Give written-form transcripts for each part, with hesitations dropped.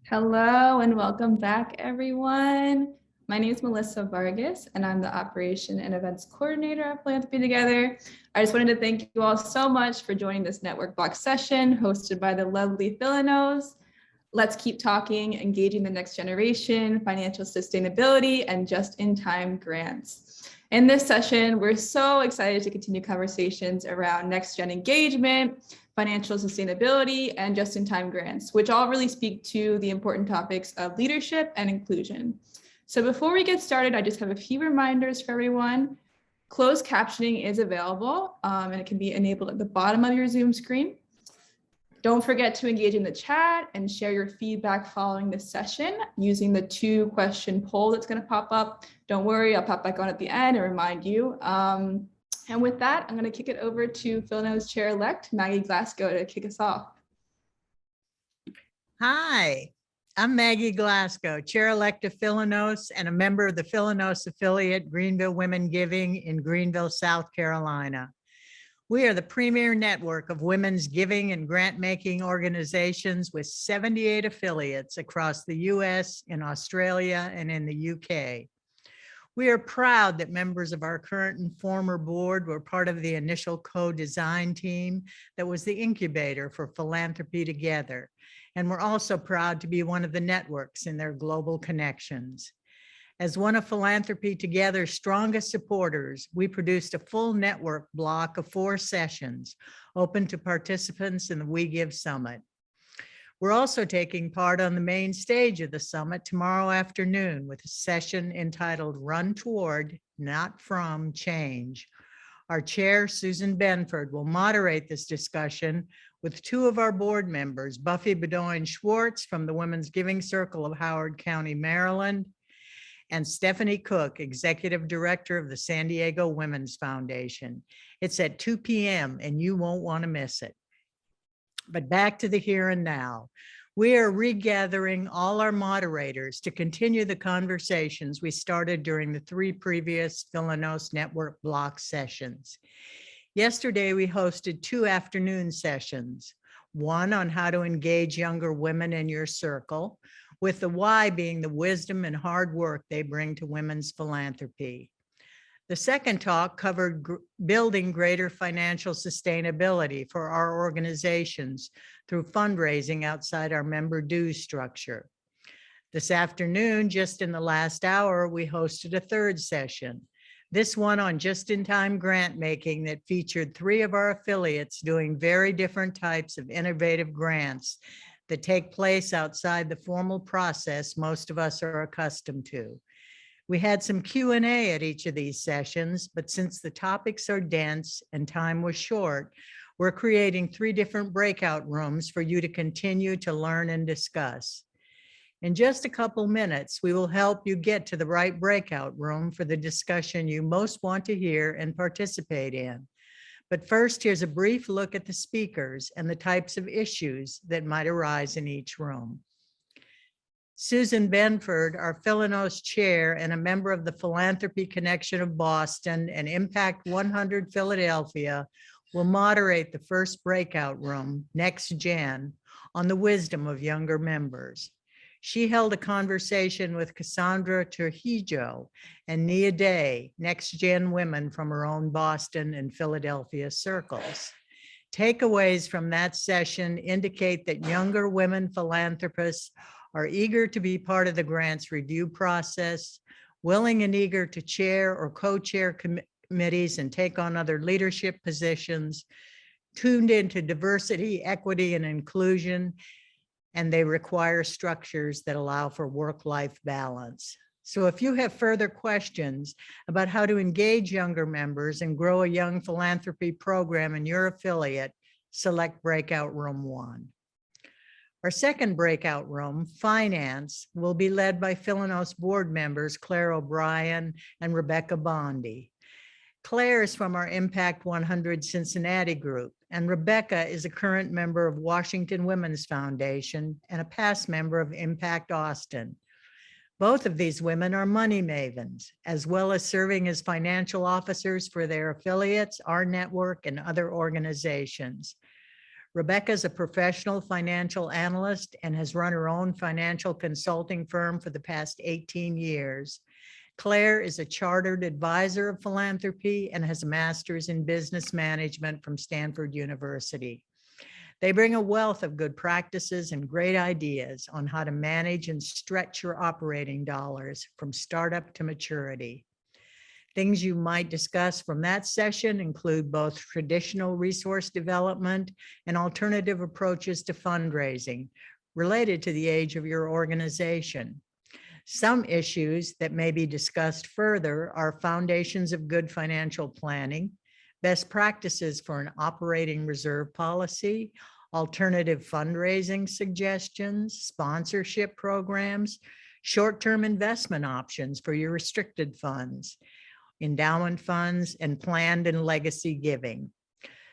Hello and welcome back, everyone. My name is Melissa Vargas, and I'm the Operation and Events Coordinator at Philanthropy Together. I just wanted to thank you all so much for joining this network block session hosted by the lovely Philanos. Let's keep talking, engaging the next generation, financial sustainability, and just-in-time grants. In this session, we're so excited to continue conversations around next-gen engagement, financial sustainability, and just-in-time grants, which all really speak to the important topics of leadership and inclusion. So before we get started, I just have a few reminders for everyone. Closed captioning is available, and it can be enabled at the bottom of your Zoom screen. Don't forget to engage in the chat and share your feedback following this session using the 2-question poll that's going to pop up. Don't worry, I'll pop back on at the end and remind you. And with that, I'm going to kick it over to Philanos Chair-elect Maggie Glasgow to kick us off. Hi, I'm Maggie Glasgow, Chair-elect of Philanos and a member of the Philanos affiliate Greenville Women Giving in Greenville, South Carolina. We are the premier network of women's giving and grant-making organizations with 78 affiliates across the US, in Australia, and in the UK. We are proud that members of our current and former board were part of the initial co-design team that was the incubator for Philanthropy Together. And we're also proud to be one of the networks in their global connections. As one of Philanthropy Together's strongest supporters, we produced a full network block of 4 sessions open to participants in the We Give Summit. We're also taking part on the main stage of the summit tomorrow afternoon with a session entitled Run Toward, Not From Change. Our chair, Susan Benford, will moderate this discussion with 2 of our board members, Buffy Bedoin-Schwartz from the Women's Giving Circle of Howard County, Maryland, and Stephanie Cook, Executive Director of the San Diego Women's Foundation. It's at 2 p.m. and you won't want to miss it. But back to the here and now. We are regathering all our moderators to continue the conversations we started during the 3 previous Philanos Network block sessions. Yesterday, we hosted 2 afternoon sessions, one on how to engage younger women in your circle, with the why being the wisdom and hard work they bring to women's philanthropy. The second talk covered building greater financial sustainability for our organizations through fundraising outside our member dues structure. This afternoon, just in the last hour, we hosted a 3rd session, this one on just-in-time grant making that featured 3 of our affiliates doing very different types of innovative grants that take place outside the formal process most of us are accustomed to. We had some Q&A at each of these sessions, but since the topics are dense and time was short, we're creating 3 different breakout rooms for you to continue to learn and discuss. In just a couple minutes, we will help you get to the right breakout room for the discussion you most want to hear and participate in. But first, here's a brief look at the speakers and the types of issues that might arise in each room. Susan Benford, our Philanos chair and a member of the Philanthropy Connection of Boston and Impact 100 Philadelphia, will moderate the first breakout room, Next Gen, on the wisdom of younger members. She held a conversation with Cassandra Trujillo and Nia Day, Next Gen women from her own Boston and Philadelphia circles. Takeaways from that session indicate that younger women philanthropists are eager to be part of the grants review process, willing and eager to chair or co-chair committees and take on other leadership positions, tuned into diversity, equity, and inclusion, and they require structures that allow for work-life balance. So if you have further questions about how to engage younger members and grow a young philanthropy program in your affiliate, select breakout room 1. Our second breakout room, Finance, will be led by Philanos board members Claire O'Brien and Rebecca Bondi. Claire is from our Impact 100 Cincinnati group, and Rebecca is a current member of Washington Women's Foundation and a past member of Impact Austin. Both of these women are money mavens, as well as serving as financial officers for their affiliates, our network, and other organizations. Rebecca is a professional financial analyst and has run her own financial consulting firm for the past 18 years. Claire is a chartered advisor of philanthropy and has a master's in business management from Stanford University. They bring a wealth of good practices and great ideas on how to manage and stretch your operating dollars from startup to maturity. Things you might discuss from that session include both traditional resource development and alternative approaches to fundraising related to the age of your organization. Some issues that may be discussed further are foundations of good financial planning, best practices for an operating reserve policy, alternative fundraising suggestions, sponsorship programs, short-term investment options for your restricted funds, endowment funds, and planned and legacy giving.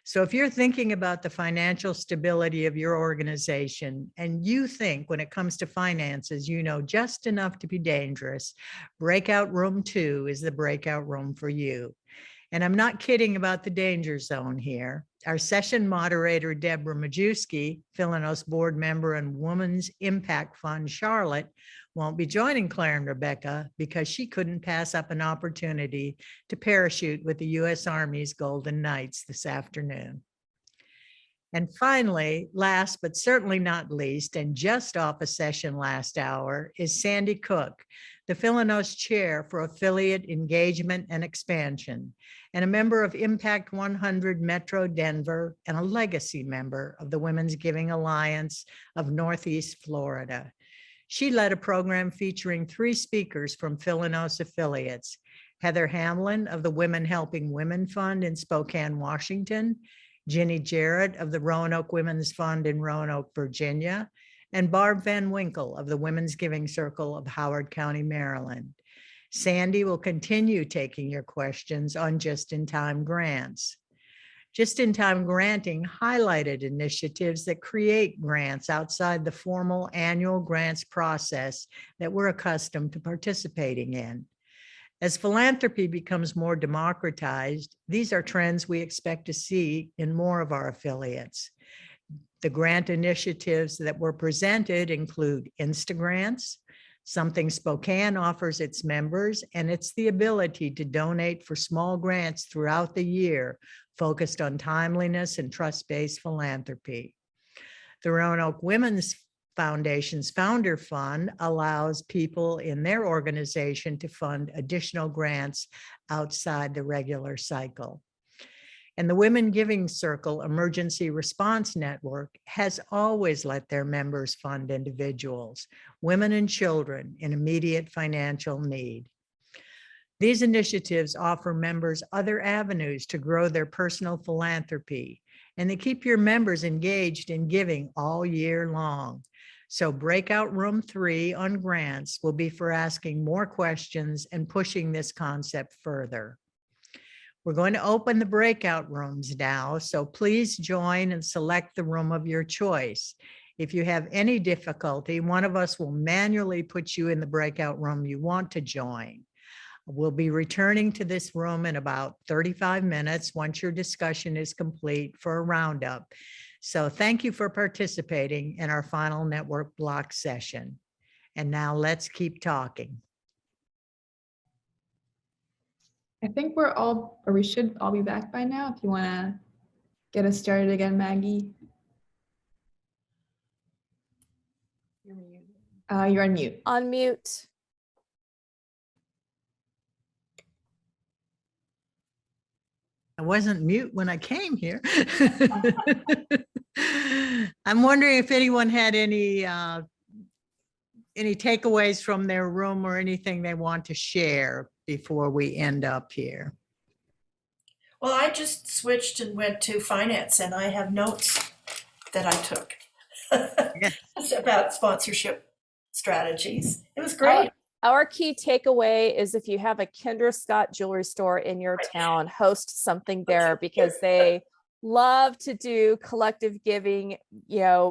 So if you're thinking about the financial stability of your organization and you think when it comes to finances, you know just enough to be dangerous, breakout room 2 is the breakout room for you. And I'm not kidding about the danger zone here. Our session moderator, Deborah Majewski, Philanos board member and Women's Impact Fund Charlotte, won't be joining Claire and Rebecca because she couldn't pass up an opportunity to parachute with the U.S. Army's Golden Knights this afternoon. And finally, last but certainly not least, and just off a session last hour, is Sandy Cook, the Philanos Chair for Affiliate Engagement and Expansion, and a member of Impact 100 Metro Denver, and a legacy member of the Women's Giving Alliance of Northeast Florida. She led a program featuring 3 speakers from Philanos affiliates: Heather Hamlin of the Women Helping Women Fund in Spokane, Washington, Ginny Jarrett of the Roanoke Women's Fund in Roanoke, Virginia, and Barb Van Winkle of the Women's Giving Circle of Howard County, Maryland. Sandy will continue taking your questions on just-in-time grants. Just-in-time granting highlighted initiatives that create grants outside the formal annual grants process that we're accustomed to participating in. As philanthropy becomes more democratized, these are trends we expect to see in more of our affiliates. The grant initiatives that were presented include Instagrants, something Spokane offers its members, and it's the ability to donate for small grants throughout the year focused on timeliness and trust-based philanthropy. The Roanoke Women's Foundation's Founder Fund allows people in their organization to fund additional grants outside the regular cycle. And the Women Giving Circle Emergency Response Network has always let their members fund individuals, women and children in immediate financial need. These initiatives offer members other avenues to grow their personal philanthropy, and they keep your members engaged in giving all year long. So breakout room 3 on grants will be for asking more questions and pushing this concept further. We're going to open the breakout rooms now, so please join and select the room of your choice. If you have any difficulty, one of us will manually put you in the breakout room you want to join. We'll be returning to this room in about 35 minutes once your discussion is complete for a roundup. So thank you for participating in our final network block session. And now let's keep talking. I think we should all be back by now. If you want to get us started again, Maggie. You're on mute. On mute. I wasn't mute when I came here. I'm wondering if anyone had any takeaways from their room or anything they want to share before we end up here. Well, I just switched and went to finance, and I have notes that I took about sponsorship strategies. It was great. Our key takeaway is if you have a Kendra Scott jewelry store in your town, host something there, because they love to do collective giving,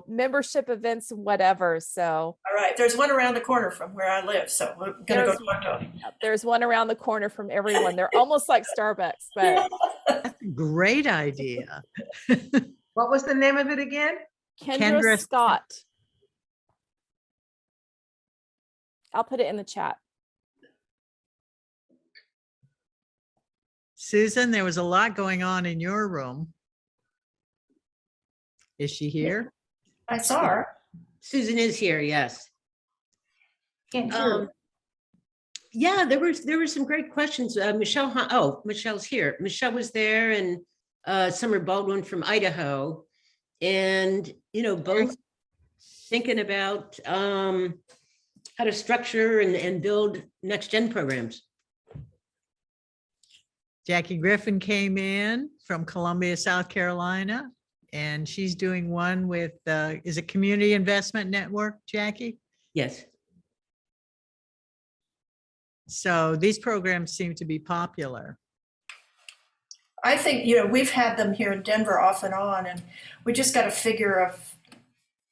membership events, whatever. So, all right, there's one around the corner from where I live, so we're gonna go talk to them. There's one around the corner from everyone. They're almost like Starbucks, but that's a great idea. What was the name of it again? Kendra Scott. I'll put it in the chat. Susan, there was a lot going on in your room. Is she here? I saw her. Susan is here, yes. Can't hear. Yeah, there were some great questions. Michelle's here. Michelle was there, and Summer Baldwin from Idaho, and both thinking about how to structure and build next gen programs. Jackie Griffin came in from Columbia, South Carolina, and she's doing one with, is it Community Investment Network, Jackie? Yes. So these programs seem to be popular. I think, we've had them here in Denver off and on, and we just got to figure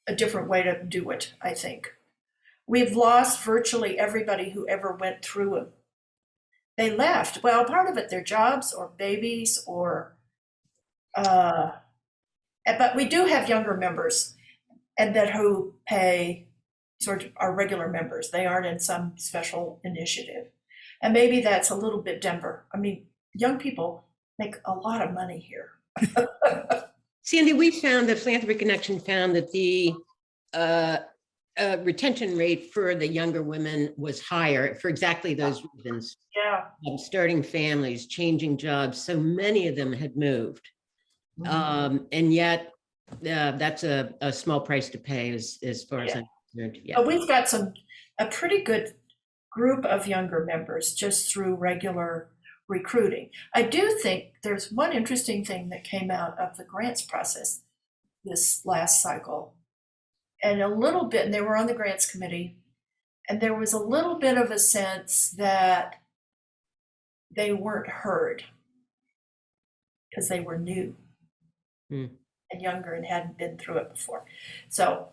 a different way to do it, I think. We've lost virtually everybody who ever went through it. They left. Well, part of it, their jobs or babies or, but we do have younger members and that who pay sort of our regular members. They aren't in some special initiative. And maybe that's a little bit Denver. I mean, young people make a lot of money here. Sandy, we found that Philanthropy Connection found that the retention rate for the younger women was higher for exactly those reasons. Yeah. Starting families, changing jobs. So many of them had moved. And yet that's a small price to pay as far as I'm concerned. Yeah. But we've got a pretty good group of younger members just through regular recruiting. I do think there's one interesting thing that came out of the grants process this last cycle. And a little bit, and they were on the grants committee, and there was a little bit of a sense that they weren't heard because they were new and younger and hadn't been through it before. So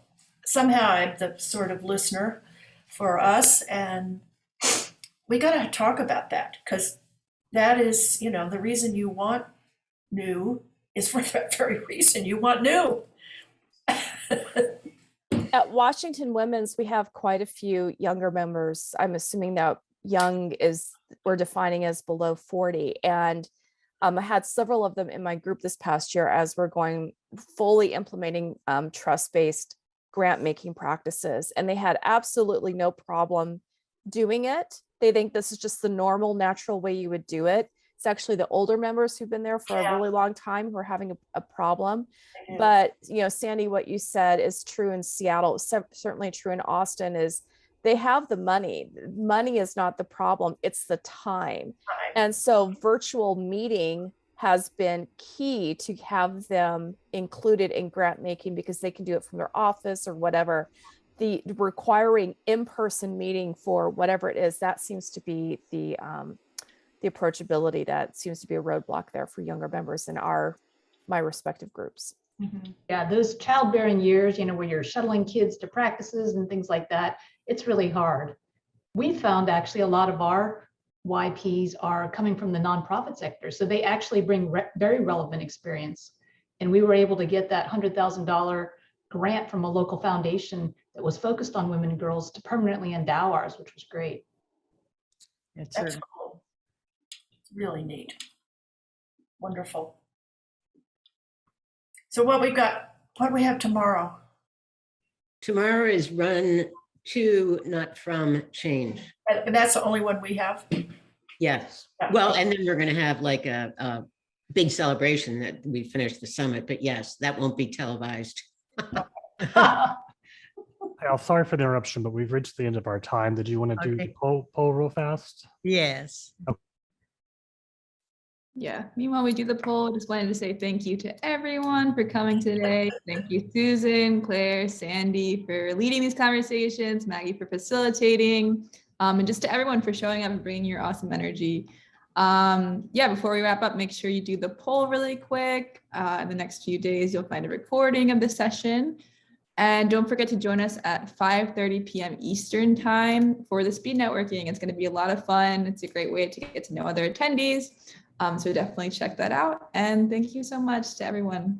somehow I'm the sort of listener for us, and we got to talk about that, because that is, the reason you want new is for that very reason you want new. At Washington Women's, we have quite a few younger members. I'm assuming that young we're defining as below 40. And I had several of them in my group this past year as we're going fully implementing trust-based grant making practices. And they had absolutely no problem doing it. They think this is just the normal, natural way you would do it. It's actually the older members who've been there for a really long time who are having a problem. But, Sandy, what you said is true in Seattle, certainly true in Austin, is they have the money. Money is not the problem, it's the time. And so virtual meeting has been key to have them included in grant making, because they can do it from their office or whatever. The requiring in-person meeting for whatever it is, that seems to be the approachability that seems to be a roadblock there for younger members in my respective groups. Yeah, those childbearing years, where you're shuttling kids to practices and things like that, it's really hard. We found actually a lot of our YPs are coming from the nonprofit sector, so they actually bring very relevant experience. And we were able to get that $100,000 grant from a local foundation that was focused on women and girls to permanently endow ours, which was great. That's cool. It's really neat. Wonderful. So what do we have tomorrow? Tomorrow is run to, not from change. And that's the only one we have? Yes. Yeah. Well, and then we're going to have like a big celebration that we finished the summit, but yes, that won't be televised. Sorry for the interruption, but we've reached the end of our time. Did you want to do the poll real fast? Yes. Yeah. Meanwhile, we do the poll. I just wanted to say thank you to everyone for coming today. Thank you, Susan, Claire, Sandy, for leading these conversations, Maggie for facilitating, and just to everyone for showing up and bringing your awesome energy. Before we wrap up, make sure you do the poll really quick. In the next few days, you'll find a recording of the session. And don't forget to join us at 5:30 p.m. Eastern time for the speed networking. It's going to be a lot of fun. It's a great way to get to know other attendees. So definitely check that out. And thank you so much to everyone.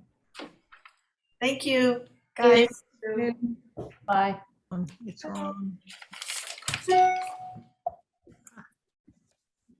Thank you, guys. Bye. It's wrong.